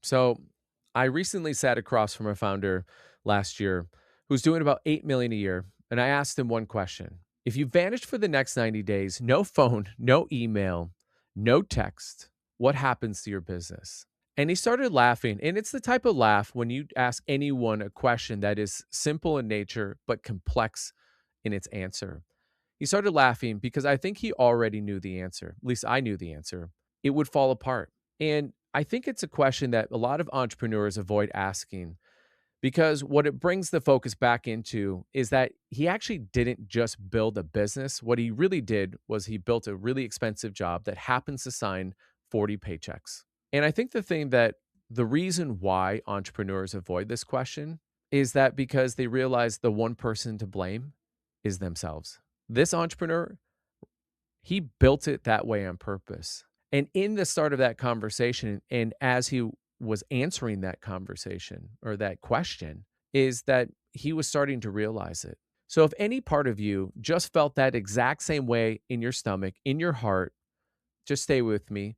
So I recently sat across from a founder last year who's doing about 8 million a year. And I asked him one question. If you vanished for the next 90 days, no phone, no email, no text, what happens to your business? And he started laughing. And it's the type of laugh when you ask anyone a question that is simple in nature, but complex in its answer. He started laughing because I think he already knew the answer. At least I knew the answer. It would fall apart. And I think it's a question that a lot of entrepreneurs avoid asking because what it brings the focus back into is that he actually didn't just build a business. What he really did was he built a really expensive job that happens to sign 40 paychecks. And I think the reason why entrepreneurs avoid this question is that because they realize the one person to blame is themselves. This entrepreneur, he built it that way on purpose. And in the start of that conversation, and as he was answering that conversation or that question, is that he was starting to realize it. So if any part of you just felt that exact same way in your stomach, in your heart, just stay with me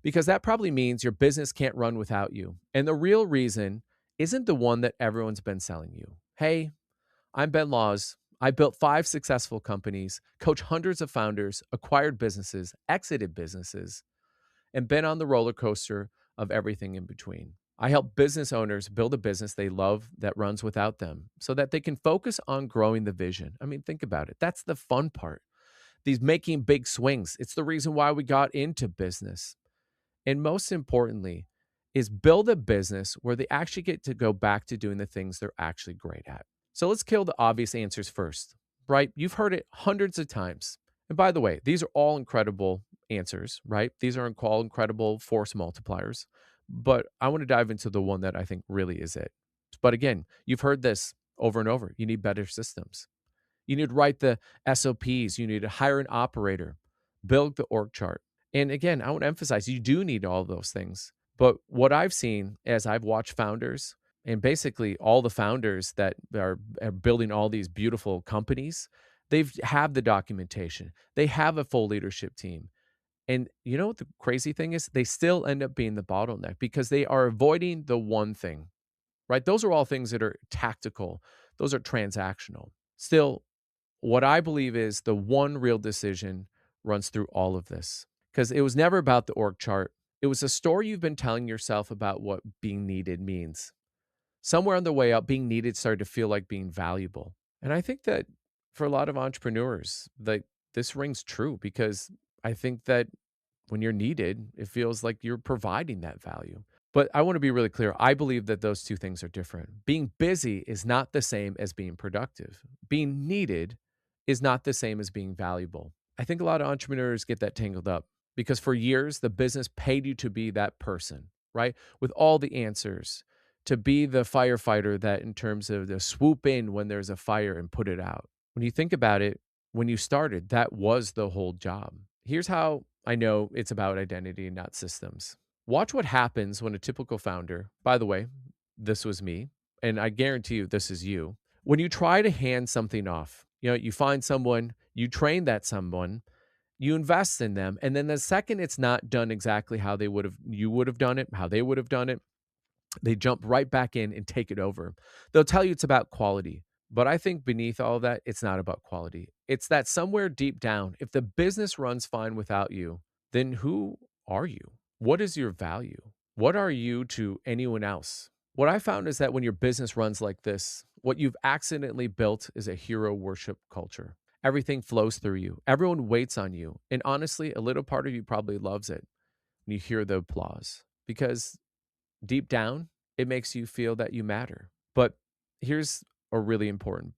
because that probably means your business can't run without you. And the real reason isn't the one that everyone's been selling you. Hey, I'm Ben Laws. I built 5 successful companies, coached hundreds of founders, acquired businesses, exited businesses, and been on the roller coaster of everything in between. I help business owners build a business they love that runs without them so that they can focus on growing the vision. I mean, think about it. That's the fun part. These making big swings. It's the reason why we got into business. And most importantly, is build a business where they actually get to go back to doing the things they're actually great at. So let's kill the obvious answers first, right? You've heard it hundreds of times. And by the way, these are all incredible answers, right? These are all incredible force multipliers. But I want to dive into the one that I think really is it. But again, you've heard this over and over. You need better systems. You need to write the SOPs. You need to hire an operator, build the org chart. And again, I want to emphasize you do need all those things. But what I've seen as I've watched founders and basically all the founders that are building all these beautiful companies, they've have the documentation. They have a full leadership team. And you know what the crazy thing is? They still end up being the bottleneck because they are avoiding the one thing, right? Those are all things that are tactical. Those are transactional. Still, what I believe is the one real decision runs through all of this because it was never about the org chart. It was a story you've been telling yourself about what being needed means. Somewhere on the way up, being needed started to feel like being valuable. And I think that for a lot of entrepreneurs, like this rings true because I think that when you're needed, it feels like you're providing that value. But I want to be really clear. I believe that those two things are different. Being busy is not the same as being productive. Being needed is not the same as being valuable. I think a lot of entrepreneurs get that tangled up because for years, the business paid you to be that person, right? With all the answers, to be the firefighter that, in terms of the swoop in when there's a fire and put it out. When you think about it, when you started, that was the whole job. Here's how I know it's about identity and not systems. Watch what happens when a typical founder, by the way, this was me, and I guarantee you this is you. When you try to hand something off, you find someone, you train that someone, you invest in them, and then the second it's not done exactly how you would have done it, how they would have done it, they jump right back in and take it over. They'll tell you it's about quality, but I think beneath all of that, it's not about quality. It's that somewhere deep down, if the business runs fine without you, then who are you? What is your value? What are you to anyone else? What I found is that when your business runs like this, what you've accidentally built is a hero worship culture. Everything flows through you. Everyone waits on you. And honestly, a little part of you probably loves it when you hear the applause because deep down, it makes you feel that you matter. But here's a really important,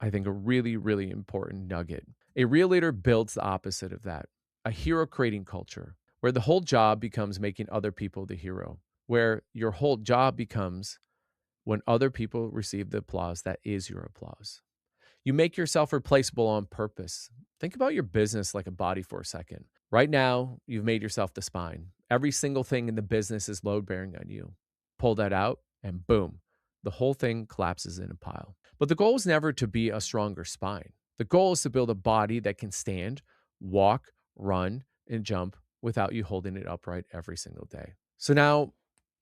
I think, a really, really important nugget. A real leader builds the opposite of that, a hero creating culture where the whole job becomes making other people the hero, where your whole job becomes when other people receive the applause that is your applause. You make yourself replaceable on purpose. Think about your business like a body for a second. Right now, you've made yourself the spine. Every single thing in the business is load bearing on you. Pull that out, and boom, the whole thing collapses in a pile. But the goal is never to be a stronger spine. The goal is to build a body that can stand, walk, run, and jump without you holding it upright every single day. So now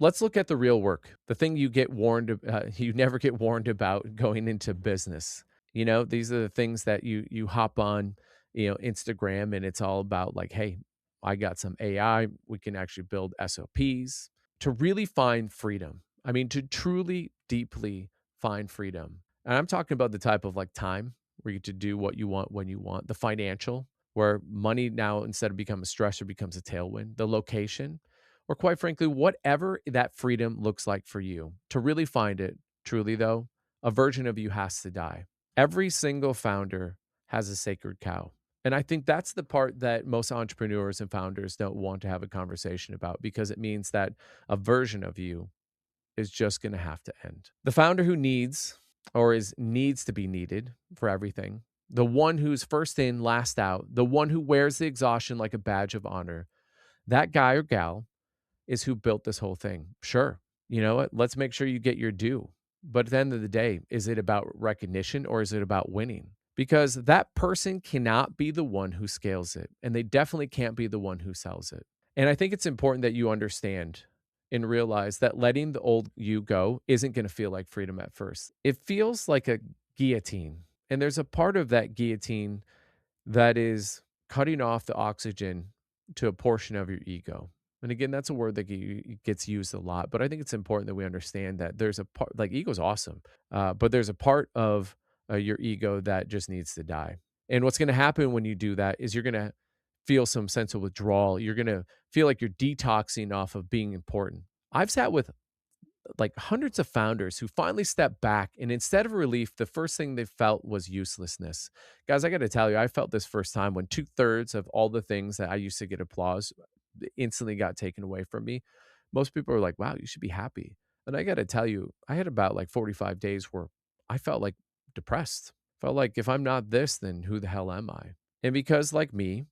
let's look at the real work. The thing you get warned, you never get warned about going into business. These are the things that you hop on, Instagram, and it's all about like, hey, I got some AI. We can actually build SOPs to really find freedom. I mean, to truly, deeply find freedom. And I'm talking about the type of like time where you get to do what you want when you want, the financial, where money now instead of becoming a stressor becomes a tailwind, the location, or quite frankly, whatever that freedom looks like for you. To really find it, truly though, a version of you has to die. Every single founder has a sacred cow. And I think that's the part that most entrepreneurs and founders don't want to have a conversation about because it means that a version of you is just going to have to end. The founder who needs or is needs to be needed for everything, the one who's first in, last out, the one who wears the exhaustion like a badge of honor, that guy or gal is who built this whole thing. Sure. You know what? Let's make sure you get your due. But at the end of the day, is it about recognition or is it about winning? Because that person cannot be the one who scales it, and they definitely can't be the one who sells it. And I think it's important that you understand and realize that letting the old you go isn't going to feel like freedom at first. It feels like a guillotine. And there's a part of that guillotine that is cutting off the oxygen to a portion of your ego. And again, that's a word that gets used a lot, but I think it's important that we understand that there's a part, like ego's awesome, but there's a part of your ego that just needs to die. And what's going to happen when you do that is you're going to feel some sense of withdrawal. You're going to feel like you're detoxing off of being important. I've sat with like hundreds of founders who finally stepped back, and instead of relief, the first thing they felt was uselessness. Guys, I got to tell you, I felt this first time when 2/3 of all the things that I used to get applause instantly got taken away from me. Most people are like, wow, you should be happy. And I got to tell you, I had about like 45 days where I felt like depressed. Felt like if I'm not this, then who the hell am I? And because, like me,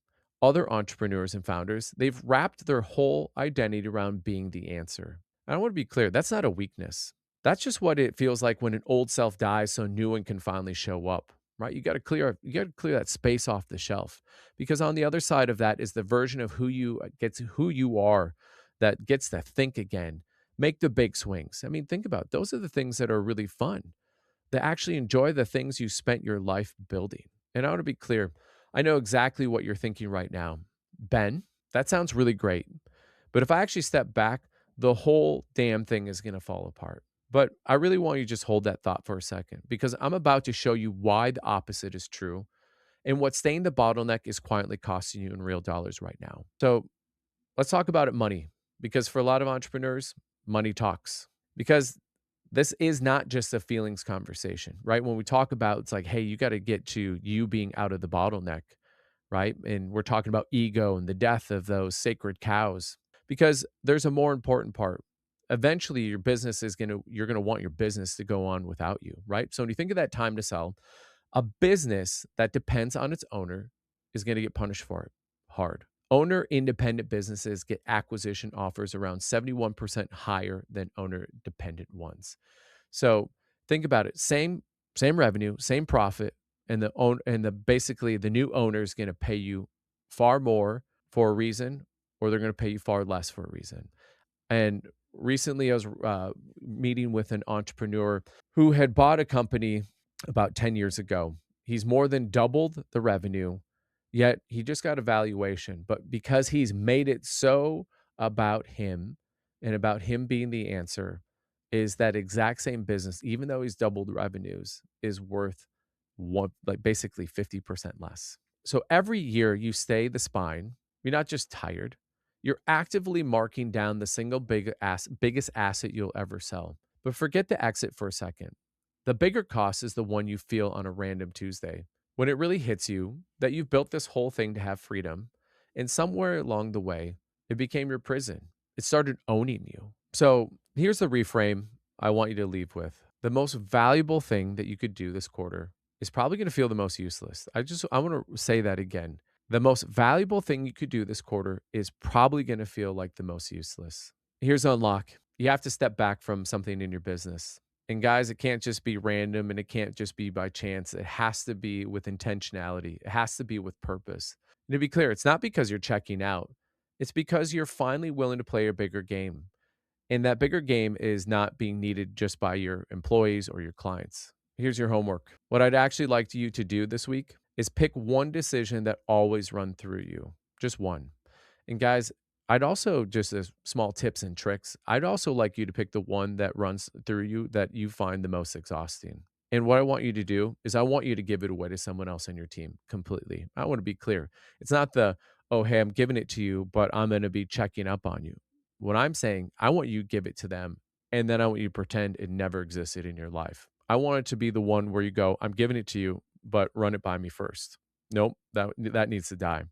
other entrepreneurs and founders, they've wrapped their whole identity around being the answer. I want to be clear, that's not a weakness. That's just what it feels like when an old self dies so new one can finally show up, right? You got to clear that space off the shelf because on the other side of that is the version of who you are that gets to think again, make the big swings. I mean, think about it. Those are the things that are really fun. That actually enjoy the things you spent your life building. And I want to be clear, I know exactly what you're thinking right now. Ben, that sounds really great. But if I actually step back, the whole damn thing is going to fall apart. But I really want you to just hold that thought for a second because I'm about to show you why the opposite is true and what staying the bottleneck is quietly costing you in real dollars right now. So let's talk about it money because for a lot of entrepreneurs, money talks. Because this is not just a feelings conversation, right? When we talk about it's like, hey, you got to get to you being out of the bottleneck, right? And we're talking about ego and the death of those sacred cows because there's a more important part. Eventually, you're going to want your business to go on without you, right? So when you think of that time to sell, a business that depends on its owner is going to get punished for it hard. Owner independent businesses get acquisition offers around 71% higher than owner dependent ones. So think about it. Same revenue, same profit, and the basically the new owner is going to pay you far more for a reason, or they're going to pay you far less for a reason. And recently, I was meeting with an entrepreneur who had bought a company about 10 years ago. He's more than doubled the revenue, yet he just got a valuation. But because he's made it so about him and about him being the answer, is that exact same business, even though he's doubled revenues, is worth like basically 50% less. So every year you stay the spine, you're not just tired, you're actively marking down the single biggest asset you'll ever sell. But forget the exit for a second. The bigger cost is the one you feel on a random Tuesday when it really hits you that you've built this whole thing to have freedom. And somewhere along the way, it became your prison. It started owning you. So here's the reframe I want you to leave with. The most valuable thing that you could do this quarter is probably going to feel the most useless. I want to say that again. The most valuable thing you could do this quarter is probably going to feel like the most useless. Here's the unlock. You have to step back from something in your business. And guys, it can't just be random and it can't just be by chance. It has to be with intentionality. It has to be with purpose. And to be clear, it's not because you're checking out. It's because you're finally willing to play a bigger game. And that bigger game is not being needed just by your employees or your clients. Here's your homework. What I'd actually like you to do this week is pick one decision that always run through you. Just one. And guys, I'd also just as small tips and tricks, I'd also like you to pick the one that runs through you that you find the most exhausting. And what I want you to do is I want you to give it away to someone else on your team completely. I want to be clear. It's not the, oh, hey, I'm giving it to you, but I'm going to be checking up on you. What I'm saying, I want you to give it to them. And then I want you to pretend it never existed in your life. I want it to be the one where you go, I'm giving it to you, but run it by me first. Nope, that needs to die.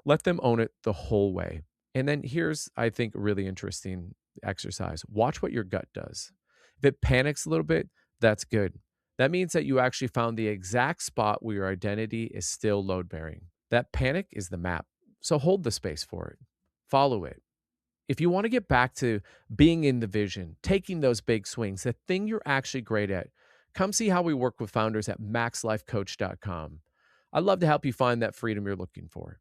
Let them own it the whole way. And then here's, I think, a really interesting exercise. Watch what your gut does. If it panics a little bit, that's good. That means that you actually found the exact spot where your identity is still load bearing. That panic is the map. So hold the space for it, follow it. If you want to get back to being in the vision, taking those big swings, the thing you're actually great at, come see how we work with founders at maxlifecoach.com. I'd love to help you find that freedom you're looking for.